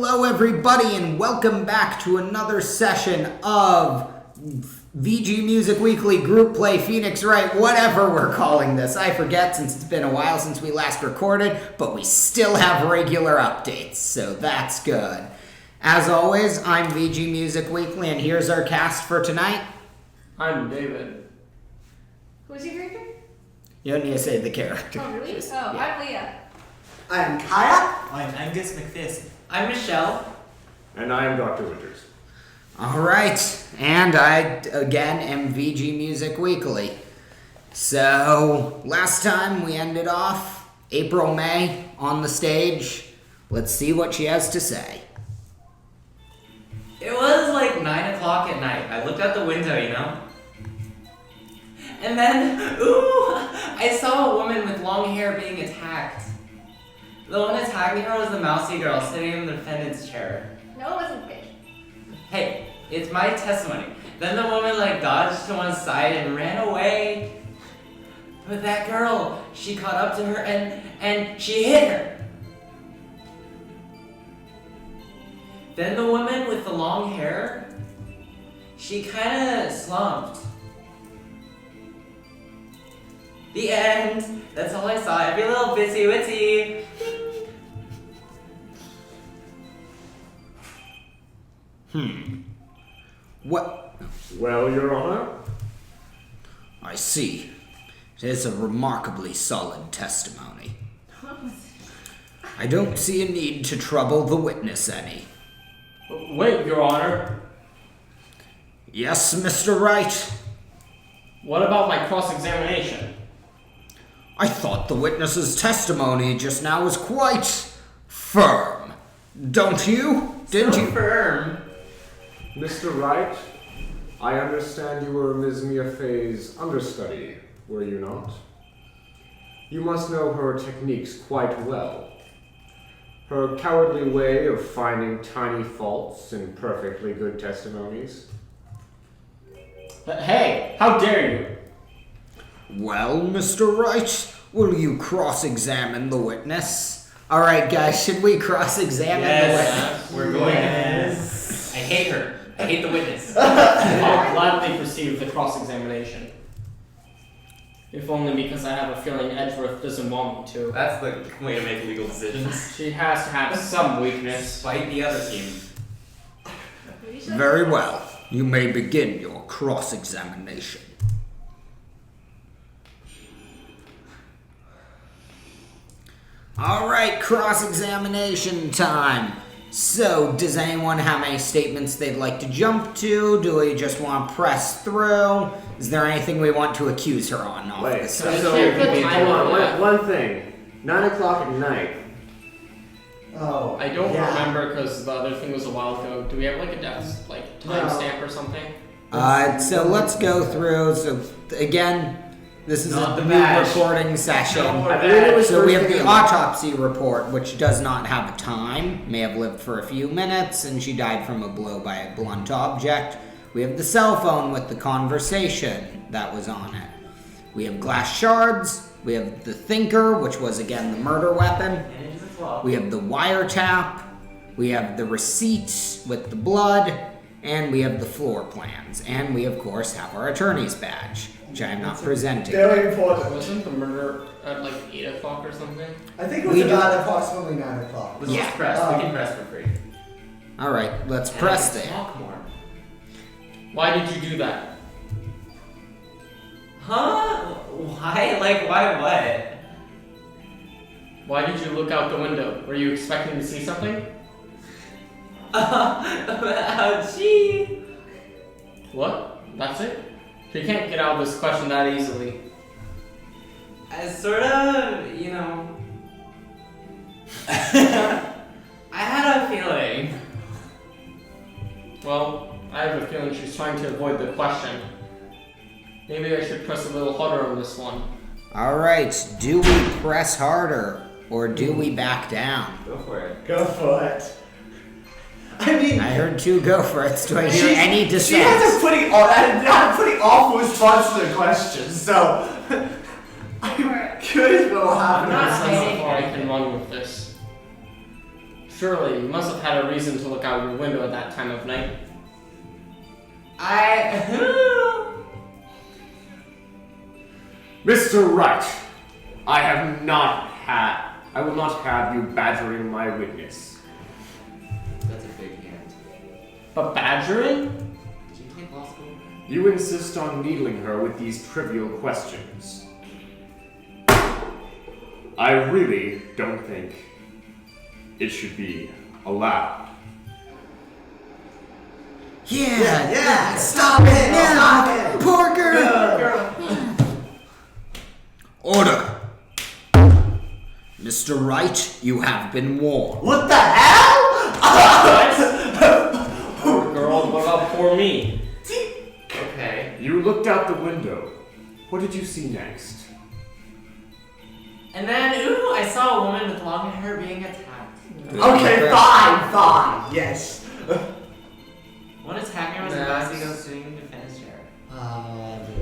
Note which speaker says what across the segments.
Speaker 1: Hello everybody and welcome back to another session of VG Music Weekly Group Play Phoenix Wright, whatever we're calling this. I forget since it's been a while since we last recorded, but we still have regular updates, so that's good. As always, I'm VG Music Weekly and here's our cast for tonight.
Speaker 2: I'm David.
Speaker 3: Who's your character?
Speaker 1: You don't need to say the character.
Speaker 3: Oh, really?
Speaker 1: Yeah.
Speaker 3: I'm Leah.
Speaker 4: I'm Kaya.
Speaker 5: I'm Angus McPherson.
Speaker 6: I'm Michelle.
Speaker 7: And I am Dr. Winters.
Speaker 1: Alright, and I, again, am VG Music Weekly. So, last time we ended off April May on the stage. Let's see what she has to say.
Speaker 6: It was like 9 o'clock at night. I looked out the window, you know? And then, ooh, I saw a woman with long hair being attacked. The one attacking her was the mousy girl sitting in the defendant's chair.
Speaker 3: No, it wasn't Fish.
Speaker 6: Hey, it's my testimony. Then the woman dodged to one side and ran away. But that girl, she caught up to her and she hit her. Then the woman with the long hair, she kind of slumped. The end. That's all I saw. Every little bitsy witsy.
Speaker 1: What?
Speaker 7: Well, Your Honor,
Speaker 1: I see. It is a remarkably solid testimony. I don't see a need to trouble the witness any.
Speaker 2: Wait, Your Honor.
Speaker 1: Yes, Mr. Wright?
Speaker 2: What about my cross-examination?
Speaker 1: I thought the witness's testimony just now was quite firm. Don't you? Didn't you?
Speaker 6: Firm.
Speaker 7: Mr. Wright, I understand you were Ms. Mia Fey's understudy, were you not? You must know her techniques quite well. Her cowardly way of finding tiny faults in perfectly good testimonies.
Speaker 2: Hey, how dare you?
Speaker 1: Well, Mr. Wright, will you cross-examine the witness? Alright, guys, should we cross-examine the witness?
Speaker 6: We're going to. I hate her. I hate the witness.
Speaker 2: I'll gladly proceed with the cross-examination. If only because I have a feeling Edgeworth doesn't want me to.
Speaker 6: That's the way to make legal decisions.
Speaker 2: She has to have some weakness.
Speaker 6: Fight the other team.
Speaker 1: Very well. You may begin your cross-examination. Alright, cross-examination time. So, does anyone have any statements they'd like to jump to? Do we just want to press through? Is there anything we want to accuse her on?
Speaker 7: Wait,
Speaker 2: So
Speaker 7: hold on, one thing. 9 o'clock at night.
Speaker 4: Oh.
Speaker 2: I don't
Speaker 4: yeah.
Speaker 2: remember because the other thing was a while ago. Do we have a death timestamp or something?
Speaker 1: So let's go through. So, again, this is
Speaker 6: Not
Speaker 1: a
Speaker 6: the
Speaker 1: new
Speaker 6: badge.
Speaker 1: recording session.
Speaker 7: I believe it was
Speaker 1: So we
Speaker 7: first
Speaker 1: have the
Speaker 7: thing-
Speaker 1: autopsy report, which does not have a time, may have lived for a few minutes, and she died from a blow by a blunt object. We have the cell phone with the conversation that was on it. We have glass shards. We have the thinker, which was again the murder weapon.
Speaker 6: And it is a 12.
Speaker 1: We have the wiretap. We have the receipt with the blood. And we have the floor plans. And we, of course, have our attorney's badge, which I am not presenting.
Speaker 4: Very important.
Speaker 2: Wasn't the murder at 8 o'clock or something?
Speaker 4: I think it was
Speaker 1: We do-
Speaker 4: about approximately 9 o'clock.
Speaker 6: Let's
Speaker 1: Yeah.
Speaker 6: just press. We can press for free.
Speaker 1: Alright, let's
Speaker 6: And
Speaker 1: press
Speaker 6: I can
Speaker 1: there.
Speaker 6: talk more.
Speaker 2: Why did you do that?
Speaker 6: Huh? Why? Why what?
Speaker 2: Why did you look out the window? Were you expecting to see something?
Speaker 6: Gee.
Speaker 2: What? That's it? You can't get out of this question that easily.
Speaker 6: I sort of, I had a feeling.
Speaker 2: Well, I have a feeling she's trying to avoid the question. Maybe I should press a little harder on this one.
Speaker 1: Alright, do we press harder or do we back down?
Speaker 6: Go for it.
Speaker 4: Go for it. I mean,
Speaker 1: I heard two go for it. Do I hear any dissent?
Speaker 4: she has a pretty awful response to the question, so I'm curious what will happen.
Speaker 3: I'm not
Speaker 2: That's how
Speaker 3: hiding
Speaker 2: far I
Speaker 3: anything.
Speaker 2: can run with this. Surely, you must have had a reason to look out your window at that time of night.
Speaker 7: Mr. Wright, I will not have you badgering my witness.
Speaker 6: That's a big hand.
Speaker 2: But badgering?
Speaker 6: Did you take law school?
Speaker 7: You insist on needling her with these trivial questions. I really don't think it should be allowed.
Speaker 1: Yeah,
Speaker 4: stop it, stop it.
Speaker 1: Poor girl.
Speaker 4: Girl.
Speaker 1: Order. Mr. Wright, you have been warned.
Speaker 4: What the hell?
Speaker 2: Poor girl, what about poor me?
Speaker 6: Okay.
Speaker 7: You looked out the window. What did you see next?
Speaker 6: And then, I saw a woman with long hair being attacked.
Speaker 4: Okay, fine, yes.
Speaker 6: One attacker was about to go swinging to defend his chair.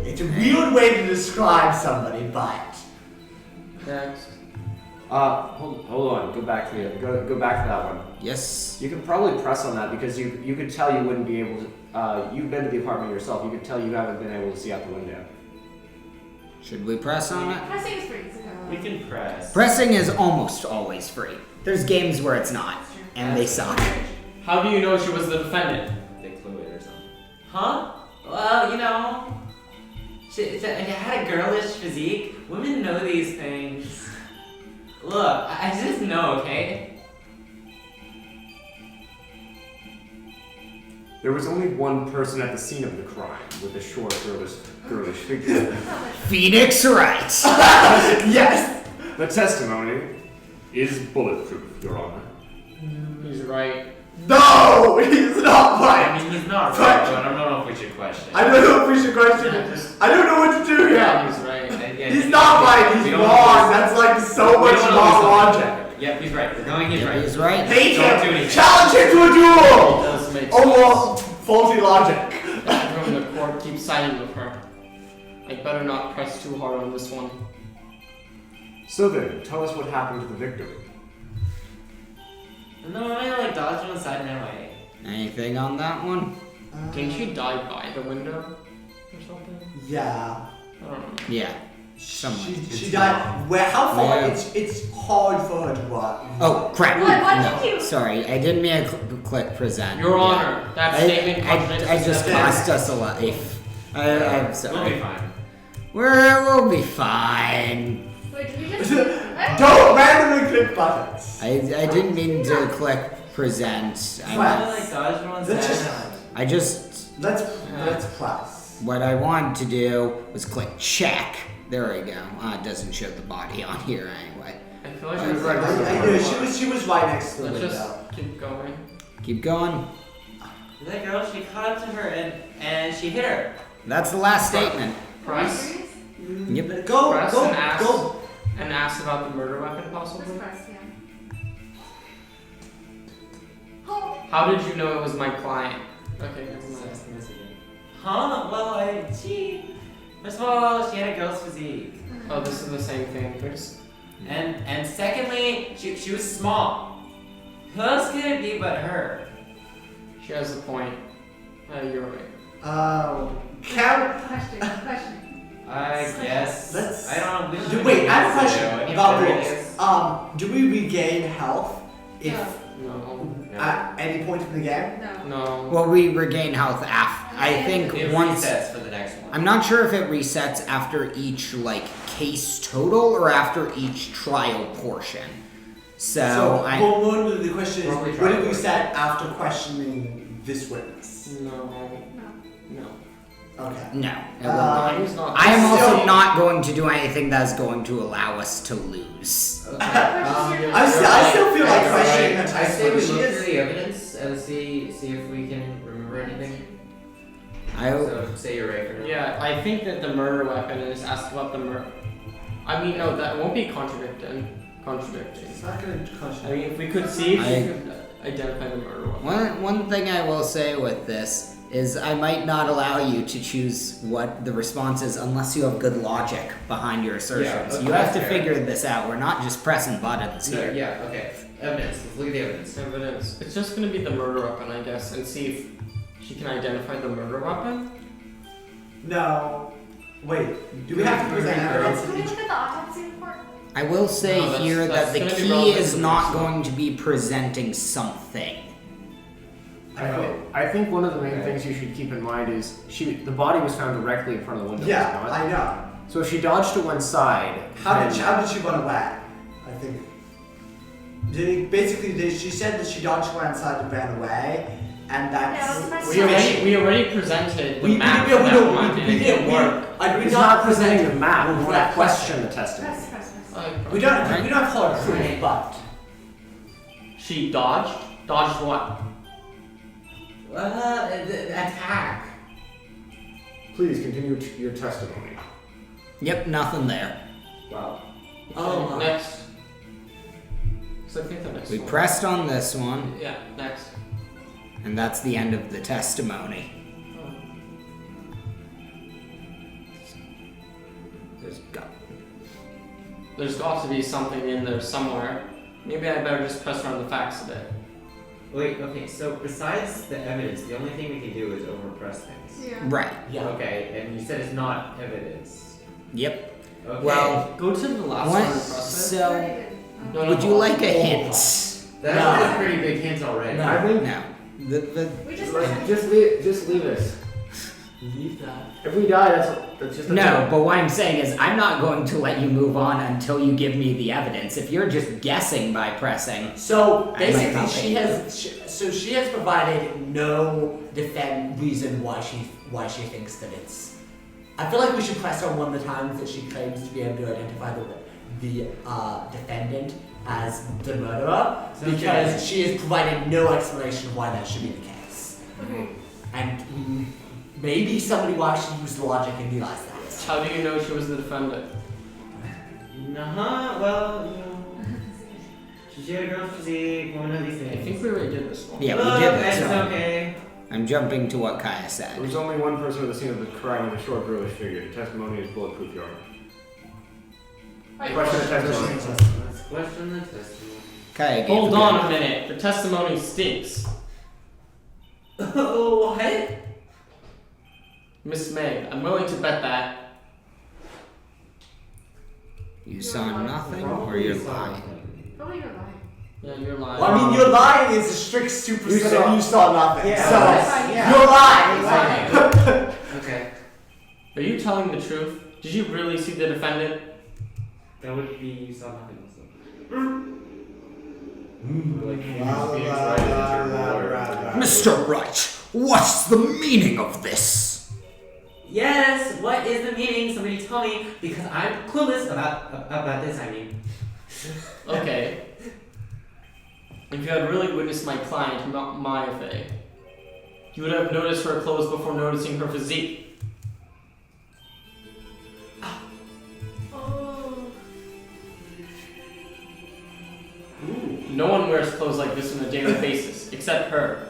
Speaker 4: It's a weird way to describe somebody, but
Speaker 2: Next.
Speaker 7: Hold on. Go back to that one.
Speaker 1: Yes.
Speaker 7: You can probably press on that because you could tell you wouldn't be able to. You've been to the apartment yourself. You could tell you haven't been able to see out the window.
Speaker 1: Should we press on it?
Speaker 3: Pressing is free.
Speaker 6: We can press.
Speaker 1: Pressing is almost always free. There's games where it's not, and they suck.
Speaker 2: How do you know she was the defendant?
Speaker 6: They clue it or something. Huh? Well, she had a girlish physique. Women know these things. Look, I just know, okay?
Speaker 7: There was only one person at the scene of the crime with a short, girlish figure.
Speaker 1: Phoenix Wright.
Speaker 4: yes.
Speaker 7: The testimony is bulletproof, Your Honor.
Speaker 2: He's right.
Speaker 4: No, he's not
Speaker 6: I
Speaker 4: right.
Speaker 6: mean, he's not right, but I don't know if we should question.
Speaker 4: I don't know if we should question it. I don't know what to do here.
Speaker 2: Yeah, he's right.
Speaker 4: He's not right. He's wrong. That's like so much wrong logic.
Speaker 6: Yep, he's right. We're going, he's
Speaker 1: Yeah,
Speaker 6: right.
Speaker 1: he's right.
Speaker 4: Hate
Speaker 6: Don't do
Speaker 4: him.
Speaker 6: anything.
Speaker 4: Challenge him to a
Speaker 2: It
Speaker 4: duel.
Speaker 2: does make
Speaker 4: Oh,
Speaker 2: sense.
Speaker 4: faulty logic.
Speaker 2: Everyone in the court keeps siding with her. I better not press too hard on this one.
Speaker 7: So then, tell us what happened to the victim.
Speaker 6: No, I dodged him aside and ran away.
Speaker 1: Anything on that one?
Speaker 2: Didn't she die by the window? Or something?
Speaker 4: Yeah.
Speaker 2: I don't know.
Speaker 1: Yeah. Somewhere.
Speaker 4: She died. Where? How far?
Speaker 1: Yeah.
Speaker 4: It's hard for her to walk.
Speaker 1: Oh, crap.
Speaker 3: What did you?
Speaker 1: Sorry, I didn't mean to click present.
Speaker 2: Your
Speaker 1: Yeah.
Speaker 2: Honor, that statement contradicts
Speaker 1: I just
Speaker 2: the
Speaker 1: cost us a life. I'm
Speaker 6: We'll be
Speaker 1: sorry.
Speaker 6: fine.
Speaker 1: We'll be fine.
Speaker 3: Wait, did you just?
Speaker 4: Don't randomly click buttons.
Speaker 1: I didn't mean to click present.
Speaker 6: I
Speaker 4: Right.
Speaker 6: dodged one
Speaker 4: Let's
Speaker 6: aside.
Speaker 4: just-
Speaker 1: I just
Speaker 4: Let's plus.
Speaker 1: what I wanted to do was click check. There we go. It doesn't show the body on here anyway.
Speaker 2: I feel like
Speaker 1: I
Speaker 2: she's
Speaker 1: read
Speaker 4: I know she was right next to the
Speaker 2: Let's
Speaker 4: window.
Speaker 2: just keep going.
Speaker 1: Keep going.
Speaker 6: That girl, she caught up to her and she hit her.
Speaker 1: That's the last statement.
Speaker 2: Press.
Speaker 1: Yep.
Speaker 4: Go,
Speaker 2: Press
Speaker 4: go,
Speaker 2: and ask.
Speaker 4: go.
Speaker 2: And ask about the murder weapon, possibly?
Speaker 3: Just press, yeah. Oh.
Speaker 2: How did you know it was my client? Okay, never mind.
Speaker 6: Huh? Well, first of all, she had a girl's physique.
Speaker 2: Oh, this is the same thing. There's
Speaker 6: And secondly, she was small. Who else could it be but her?
Speaker 2: She has a point. You're right.
Speaker 3: Question.
Speaker 6: I guess.
Speaker 4: Let's-
Speaker 6: I don't know.
Speaker 4: Wait, I have a question
Speaker 6: I mean,
Speaker 4: about
Speaker 6: there
Speaker 4: rules.
Speaker 6: is-
Speaker 4: Do we regain health if
Speaker 2: No.
Speaker 4: at any point in the game?
Speaker 3: No.
Speaker 2: No.
Speaker 1: Well, we regain health after. I think
Speaker 6: It
Speaker 1: once.
Speaker 6: resets for the next one.
Speaker 1: I'm not sure if it resets after each case total or after each trial portion. So I.
Speaker 4: well, the question is,
Speaker 6: Probably
Speaker 4: would
Speaker 6: try
Speaker 4: it
Speaker 6: to
Speaker 4: reset after questioning this witness?
Speaker 2: No.
Speaker 3: No.
Speaker 2: No.
Speaker 4: Okay.
Speaker 1: No, it will not.
Speaker 2: He's not.
Speaker 1: I am also
Speaker 4: Still-
Speaker 1: not going to do anything that's going to allow us to lose.
Speaker 4: I still feel like questioning her
Speaker 6: I say we
Speaker 4: testimony. She
Speaker 6: look
Speaker 4: is-
Speaker 6: through the evidence and see if we can remember anything.
Speaker 1: I.
Speaker 6: So say you're right for now.
Speaker 2: Yeah, I think that the murder weapon is asked about the murder. I mean, no, that won't be contradicting.
Speaker 4: It's not going to question.
Speaker 2: I mean, if we could see if
Speaker 1: I-
Speaker 2: we could identify the murder weapon.
Speaker 1: One thing I will say with this is I might not allow you to choose what the response is unless you have good logic behind your assertions.
Speaker 6: Yeah,
Speaker 1: You have to
Speaker 6: that's fair.
Speaker 1: figure this out. We're not just pressing buttons
Speaker 6: No,
Speaker 1: here.
Speaker 6: yeah, okay. Evidence. Let's look at the evidence.
Speaker 2: Evidence. It's just gonna be the murder weapon, I guess, and see if she can identify the murder weapon.
Speaker 4: No. Wait. Do we have to present evidence?
Speaker 3: Can we look at the autopsy report?
Speaker 1: I will say
Speaker 2: No, that's-
Speaker 1: here
Speaker 2: that's
Speaker 1: that the
Speaker 2: gonna be
Speaker 1: key
Speaker 2: relevant
Speaker 1: is
Speaker 2: to
Speaker 1: not
Speaker 2: this.
Speaker 1: going to be presenting something.
Speaker 7: I think one of the main things you should keep in mind is the body was found directly in front of the window.
Speaker 4: Yeah,
Speaker 7: was it not?
Speaker 4: I know.
Speaker 7: So if she dodged to one side,
Speaker 4: How
Speaker 7: then-
Speaker 4: did she run away? I think. She said that she dodged to one side and ran away, and that's.
Speaker 3: No, that's
Speaker 2: We already presented the
Speaker 4: We
Speaker 2: map
Speaker 4: didn't-
Speaker 2: for
Speaker 4: we
Speaker 2: that
Speaker 4: don't-
Speaker 2: one,
Speaker 4: we
Speaker 2: and it
Speaker 4: didn't
Speaker 2: didn't work.
Speaker 7: it's not presenting the map. We want to
Speaker 4: Correct
Speaker 7: question the testimony.
Speaker 3: Press.
Speaker 4: We don't have color proof, but.
Speaker 2: She dodged? Dodged what?
Speaker 6: The attack.
Speaker 7: Please continue your testimony.
Speaker 1: Yep, nothing there.
Speaker 7: Wow.
Speaker 4: Oh,
Speaker 2: Next. So I think the next
Speaker 1: We
Speaker 2: one.
Speaker 1: pressed on this one,
Speaker 2: Yeah, next.
Speaker 1: and that's the end of the testimony.
Speaker 2: There's got to be something in there somewhere. Maybe I better just press her on the facts a bit.
Speaker 6: Wait, okay, so besides the evidence, the only thing we can do is overpress things.
Speaker 3: Yeah.
Speaker 1: Right.
Speaker 4: Yeah.
Speaker 6: Okay, and you said it's not evidence.
Speaker 1: Yep.
Speaker 6: Okay.
Speaker 1: Well,
Speaker 2: Go to the last
Speaker 1: what?
Speaker 2: one and press it.
Speaker 1: So,
Speaker 2: No,
Speaker 1: would you
Speaker 2: no.
Speaker 1: like a hint?
Speaker 6: That's a pretty big hint already.
Speaker 4: No.
Speaker 7: I think
Speaker 1: No.
Speaker 3: We just
Speaker 7: just leave us.
Speaker 4: Leave that.
Speaker 7: If we die, that's just a
Speaker 1: No, but what I'm saying is I'm not going to let you move on until you give me the evidence. If you're just guessing by pressing,
Speaker 5: So
Speaker 1: I
Speaker 5: basically,
Speaker 1: might not
Speaker 5: she
Speaker 1: be.
Speaker 5: has she has provided no reason why she thinks that it's. I feel like we should press on one of the times that she claims to be able to identify the defendant as the murderer,
Speaker 6: Sounds
Speaker 5: because
Speaker 6: good.
Speaker 5: she has provided no explanation of why that should be the case. And maybe somebody will actually use logic and realize that.
Speaker 2: How do you know she was the defendant?
Speaker 6: Well, you know. She had a girl's physique, one of these
Speaker 2: I
Speaker 6: things.
Speaker 2: think we already did this one.
Speaker 1: yeah,
Speaker 6: Look,
Speaker 1: we did this.
Speaker 6: it's
Speaker 1: one.
Speaker 6: okay.
Speaker 1: I'm jumping to what Kaya
Speaker 7: There
Speaker 1: said.
Speaker 7: was only one person at the scene of the crime with a short girlish figure. The testimony is bulletproof, Your Honor. Question of testimony.
Speaker 6: Let's question the testimony.
Speaker 1: Kaya gave
Speaker 2: Hold
Speaker 1: a
Speaker 2: on
Speaker 1: good-
Speaker 2: a minute. The testimony stinks.
Speaker 6: Oh, what?
Speaker 2: Miss May, I'm willing to bet that.
Speaker 1: You saw nothing, or you're lying.
Speaker 3: Probably you're lying.
Speaker 2: Yeah, you're lying.
Speaker 4: Well, I mean, you're lying is a strict superset.
Speaker 7: saw-
Speaker 4: You saw nothing.
Speaker 6: Yeah.
Speaker 4: So
Speaker 3: Yeah.
Speaker 4: you're lying.
Speaker 6: Okay.
Speaker 2: Are you telling the truth? Did you really see the defendant?
Speaker 6: That would be you saw nothing.
Speaker 1: Mr. Wright, what's the meaning of this?
Speaker 6: Yes, what is the meaning? Somebody tell me, because I'm clueless about this, I mean.
Speaker 2: Okay. If you had really witnessed my client, Maya Fey, you would have noticed her clothes before noticing her physique.
Speaker 3: Oh.
Speaker 2: No one wears clothes like this on a daily basis, except her.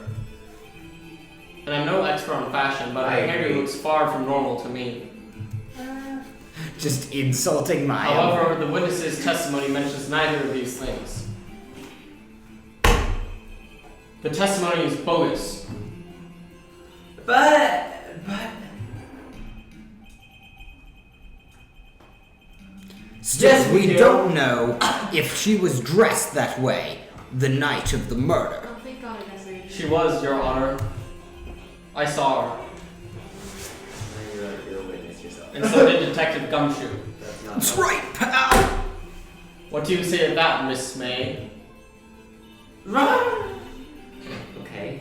Speaker 2: And I'm no expert on fashion, but
Speaker 6: I
Speaker 2: her hair
Speaker 6: agree.
Speaker 2: looks far from normal to me.
Speaker 1: Just insulting Maya.
Speaker 2: However, the witness's testimony mentions neither of these things. The testimony is bogus.
Speaker 6: But
Speaker 1: Still,
Speaker 5: Yes, we
Speaker 1: we
Speaker 5: do.
Speaker 1: don't know if she was dressed that way the night of the murder.
Speaker 3: Oh, thank God I guess I
Speaker 2: She was, Your Honor. I saw her.
Speaker 6: you're a witness yourself.
Speaker 2: And so did Detective Gumshoe.
Speaker 6: That's not
Speaker 1: That's right, pal!
Speaker 2: What do you say to that, Miss May?
Speaker 6: Run! Okay.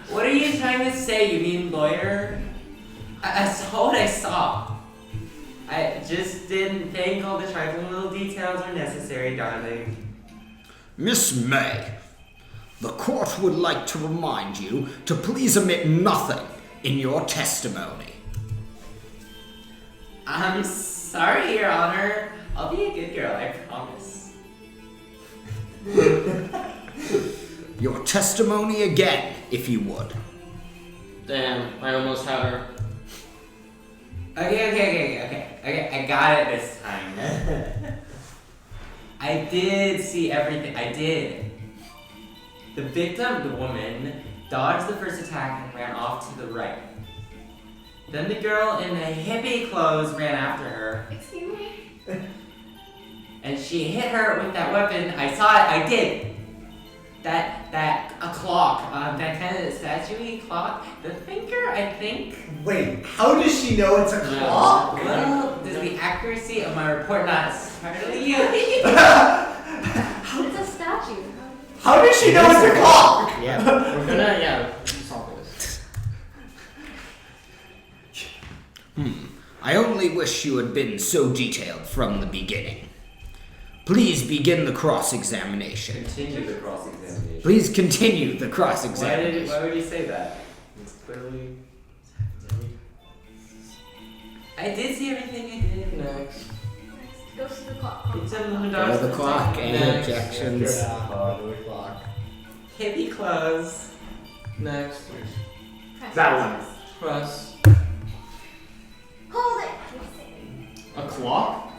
Speaker 6: What are you trying to say, you mean lawyer? I saw what I saw. I just didn't think all the trifling little details are necessary, darling.
Speaker 1: Miss May, the court would like to remind you to please omit nothing in your testimony.
Speaker 6: I'm sorry, Your Honor. I'll be a good girl, I promise.
Speaker 1: Your testimony again, if you would.
Speaker 2: Damn, I almost had her.
Speaker 6: Okay, I got it this time. I did see everything. I did. The victim, the woman, dodged the first attack and ran off to the right. Then the girl in the hippie clothes ran after her,
Speaker 3: Excuse me?
Speaker 6: and she hit her with that weapon. I saw it. I did. A clock. That kind of statue-y clock. The thinker, I think.
Speaker 5: Wait, how does she know it's a clock?
Speaker 6: Well, does the accuracy of my report not entirely you?
Speaker 3: It's a statue.
Speaker 5: How does she know it's a clock?
Speaker 1: Yeah.
Speaker 2: We're gonna, solve this.
Speaker 1: I only wish you had been so detailed from the beginning. Please begin the cross-examination.
Speaker 6: Continue the cross-examination.
Speaker 1: Please continue the cross-examination.
Speaker 6: Why would you say that? It's clearly... I did see everything I did.
Speaker 2: Next.
Speaker 3: Go see the clock.
Speaker 6: It's another
Speaker 1: Go to the clock, any
Speaker 2: Next.
Speaker 1: objections?
Speaker 5: The clock.
Speaker 6: Hippie clothes.
Speaker 2: Next.
Speaker 3: Press
Speaker 7: That one.
Speaker 2: Press.
Speaker 3: Hold it!
Speaker 2: A clock?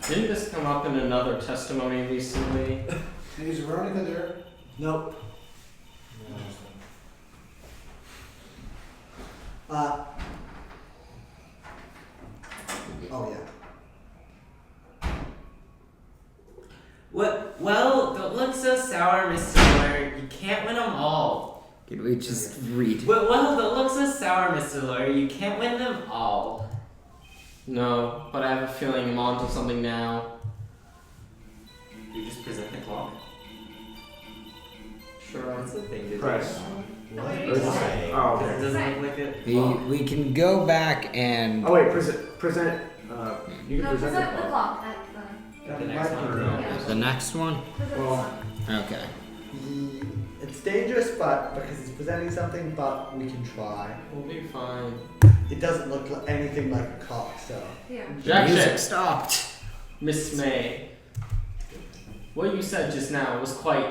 Speaker 2: Didn't this come up in another testimony recently?
Speaker 4: Is Veronica there?
Speaker 5: Nope.
Speaker 4: Oh, yeah.
Speaker 6: What? Well, don't look so sour, Mr. Lawyer. You can't win them all.
Speaker 1: Can we just read?
Speaker 6: Well, don't look so sour, Mr. Lawyer. You can't win them all.
Speaker 2: No, but I have a feeling I'm onto something now.
Speaker 6: You just present the clock.
Speaker 2: Sure.
Speaker 6: That's the thing.
Speaker 7: Press.
Speaker 3: What?
Speaker 7: Oh,
Speaker 6: It
Speaker 7: okay.
Speaker 6: doesn't look like it.
Speaker 1: We can go back and...
Speaker 7: Oh wait, present. You can
Speaker 3: No,
Speaker 7: present
Speaker 3: present
Speaker 7: the
Speaker 3: the
Speaker 7: clock.
Speaker 3: clock at
Speaker 6: The next one.
Speaker 3: Yeah.
Speaker 1: The next one?
Speaker 3: Present the
Speaker 7: Well,
Speaker 3: clock.
Speaker 1: Okay.
Speaker 5: It's dangerous, but because he's presenting something, but we can try.
Speaker 2: We'll be fine.
Speaker 5: It doesn't look anything like a clock, so.
Speaker 3: Yeah.
Speaker 1: Music
Speaker 2: Objection!
Speaker 1: stopped.
Speaker 2: Miss May. What you said just now was quite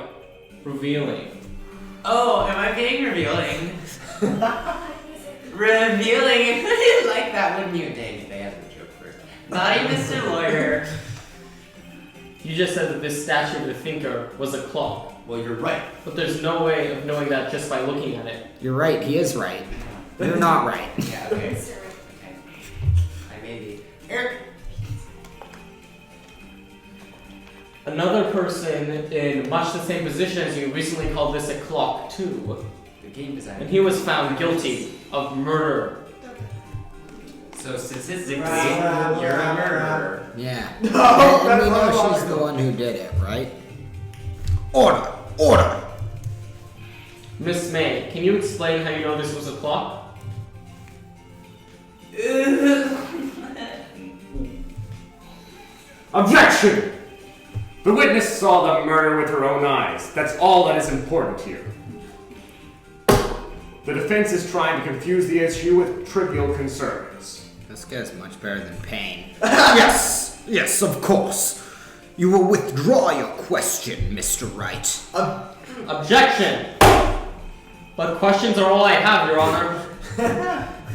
Speaker 2: revealing.
Speaker 6: Oh, am I being revealing? Revealing. I like that, wouldn't you? Dang, they had the joke first. Naughty Mr. Lawyer.
Speaker 2: You just said that this statue of the thinker was a clock.
Speaker 5: Well, you're right.
Speaker 2: But there's no way of knowing that just by looking at it.
Speaker 1: You're right, he is right. You're not right.
Speaker 6: Yeah, okay.
Speaker 3: Mr. Wright.
Speaker 6: Okay. I may be. Eric.
Speaker 2: Another person in much the same position as you recently called this a clock too.
Speaker 6: The game designer.
Speaker 2: And he was found guilty of murder.
Speaker 6: So statistically,
Speaker 5: Right.
Speaker 6: you're a murderer.
Speaker 1: Yeah.
Speaker 5: No,
Speaker 1: And
Speaker 5: that's
Speaker 1: we
Speaker 5: not
Speaker 1: know she's
Speaker 5: logical.
Speaker 1: the one who did it, right? Order! Order!
Speaker 2: Miss May, can you explain how you know this was a clock?
Speaker 7: Objection! The witness saw the murder with her own eyes. That's all that is important here. The defense is trying to confuse the issue with trivial concerns.
Speaker 1: This guy's much better than Payne. Yes! Yes, of course. You will withdraw your question, Mr. Wright.
Speaker 2: Objection! But questions are all I have, Your Honor.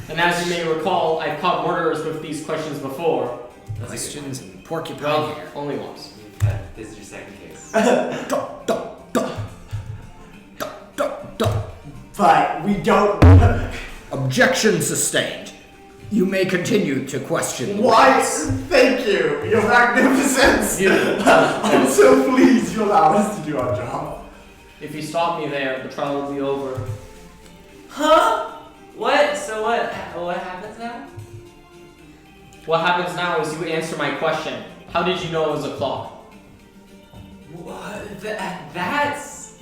Speaker 2: And as you may recall, I've caught murderers with these questions before.
Speaker 1: Questions and porcupine
Speaker 2: Well,
Speaker 1: hair.
Speaker 2: only once.
Speaker 6: This is your second case.
Speaker 1: Duck, duck, duck. Duck, duck, duck.
Speaker 5: But we don't.
Speaker 1: Objection sustained. You may continue to question the
Speaker 5: Why?
Speaker 1: witness.
Speaker 5: Thank you, Your Magnificence. I'm so pleased you allowed us to do our job.
Speaker 2: If you stop me there, the trial will be over.
Speaker 6: Huh? What? So what happens now?
Speaker 2: What happens now is you answer my question. How did you know it was a clock?
Speaker 6: What? That's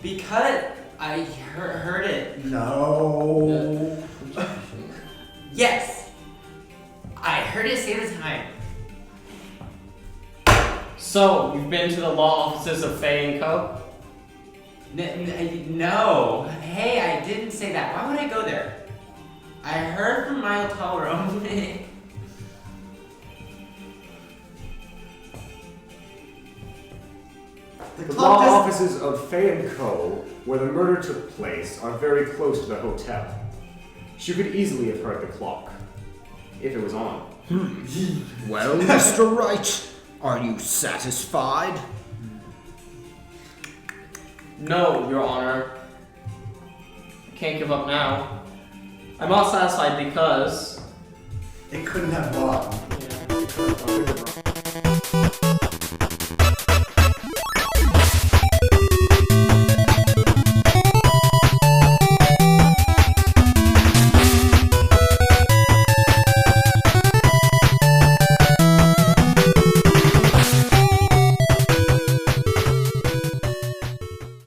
Speaker 6: because I heard it.
Speaker 5: No.
Speaker 6: Yes. I heard it say the time.
Speaker 2: So, you've been to the law offices of Fay & Co.?
Speaker 6: No. Hey, I didn't say that. Why would I go there? I heard from my hotel room.
Speaker 7: The law offices of Fay & Co., where the murder took place, are very close to the hotel. She could easily have heard the clock, if it was on.
Speaker 1: Well, Mr. Wright, are you satisfied?
Speaker 6: Yes.
Speaker 2: Well, Mr. Wright, are you satisfied? No, Your Honor. I can't give up now. I'm not satisfied because...
Speaker 4: It couldn't have won.
Speaker 2: Yeah.